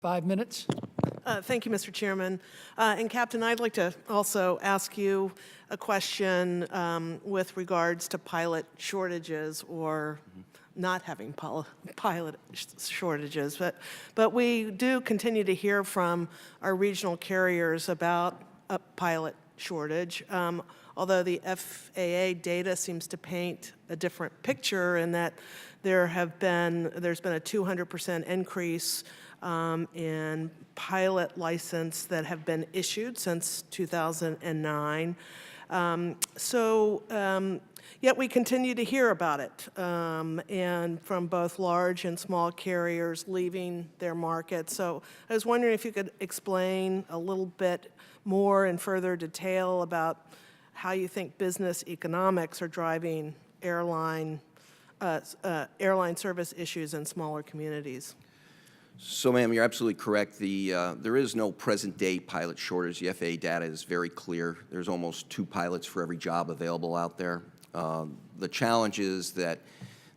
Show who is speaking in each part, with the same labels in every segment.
Speaker 1: 5 minutes.
Speaker 2: Thank you, Mr. Chairman. And Captain, I'd like to also ask you a question with regards to pilot shortages or not having pilot shortages. But we do continue to hear from our regional carriers about a pilot shortage, although the FAA data seems to paint a different picture in that there's been a 200% increase in pilot license that have been issued since 2009. Yet we continue to hear about it, and from both large and small carriers leaving their market. So I was wondering if you could explain a little bit more in further detail about how you think business economics are driving airline service issues in smaller communities.
Speaker 3: So, ma'am, you're absolutely correct. There is no present-day pilot shortage. The FAA data is very clear. There's almost 2 pilots for every job available out there. The challenge is that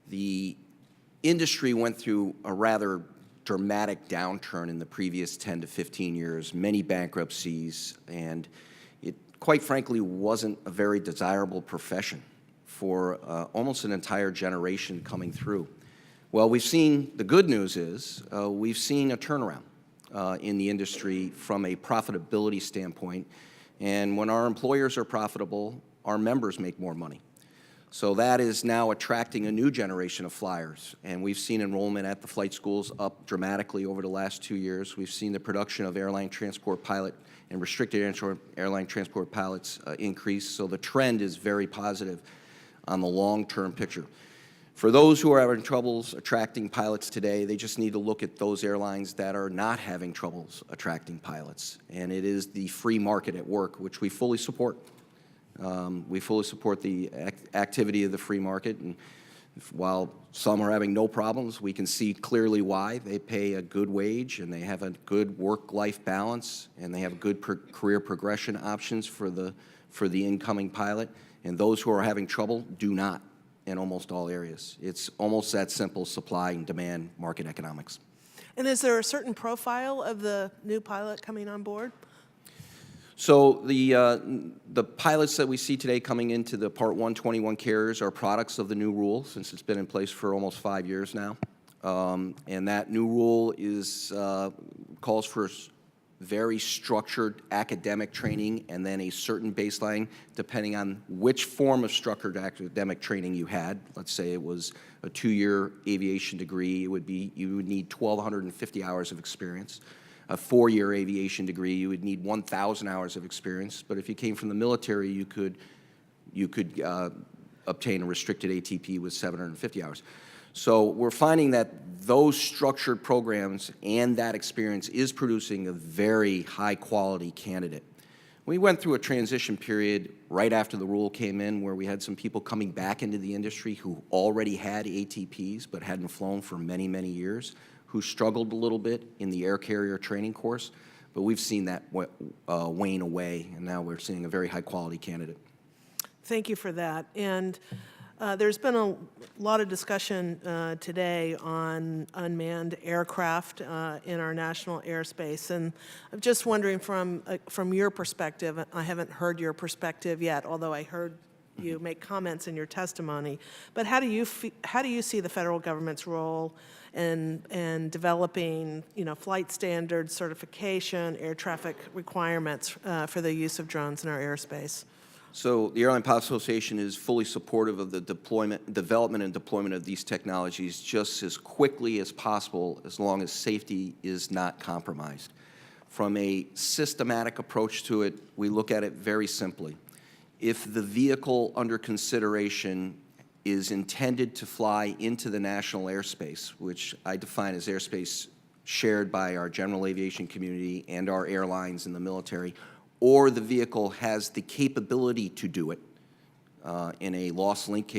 Speaker 3: the industry went through a rather dramatic downturn in the previous 10 to 15 years, many bankruptcies, and it, quite frankly, wasn't a very desirable profession for almost an entire generation coming through. Well, we've seen, the good news is, we've seen a turnaround in the industry from a profitability standpoint. And when our employers are profitable, our members make more money. So that is now attracting a new generation of flyers. And we've seen enrollment at the flight schools up dramatically over the last 2 years. We've seen the production of airline transport pilot and restricted airline transport pilots increase. So the trend is very positive on the long-term picture. For those who are having troubles attracting pilots today, they just need to look at those airlines that are not having troubles attracting pilots. And it is the free market at work, which we fully support. We fully support the activity of the free market. And while some are having no problems, we can see clearly why. They pay a good wage, and they have a good work-life balance, and they have good career progression options for the incoming pilot. And those who are having trouble do not. In almost all areas. It's almost that simple, supply and demand market economics.
Speaker 2: And is there a certain profile of the new pilot coming on board?
Speaker 3: So the pilots that we see today coming into the Part 121 carriers are products of the new rule, since it's been in place for almost 5 years now. And that new rule calls for very structured academic training and then a certain baseline depending on which form of structured academic training you had. Let's say it was a 2-year aviation degree, you would need 1,250 hours of experience. A 4-year aviation degree, you would need 1,000 hours of experience. But if you came from the military, you could obtain a restricted ATP with 750 hours. So we're finding that those structured programs and that experience is producing a very high-quality candidate. We went through a transition period right after the rule came in where we had some people coming back into the industry who already had ATPs but hadn't flown for many, many years, who struggled a little bit in the air carrier training course. But we've seen that wane away, and now we're seeing a very high-quality candidate.
Speaker 2: Thank you for that. And there's been a lot of discussion today on unmanned aircraft in our national airspace, and I'm just wondering from your perspective, I haven't heard your perspective yet, although I heard you make comments in your testimony, but how do you see the federal government's role in developing, flight standards, certification, air traffic requirements for the use of drones in our airspace?
Speaker 3: So the Airline Pilot Association is fully supportive of the development and deployment of these technologies just as quickly as possible, as long as safety is not compromised. From a systematic approach to it, we look at it very simply. If the vehicle under consideration is intended to fly into the national airspace, which I define as airspace shared by our general aviation community and our airlines and the military, or the vehicle has the capability to do it in a lost link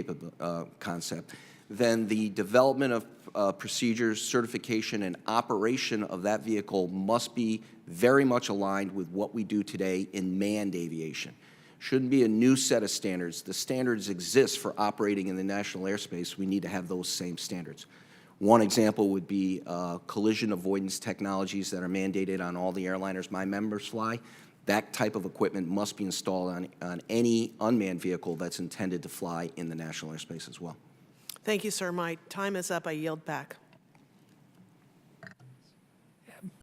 Speaker 3: concept, then the development of procedures, certification, and operation of that vehicle must be very much aligned with what we do today in manned aviation. Shouldn't be a new set of standards. The standards exist for operating in the national airspace. We need to have those same standards. One example would be collision avoidance technologies that are mandated on all the airliners my members fly. That type of equipment must be installed on any unmanned vehicle that's intended to fly in the national airspace as well.
Speaker 2: Thank you, sir. My time is up. I yield back.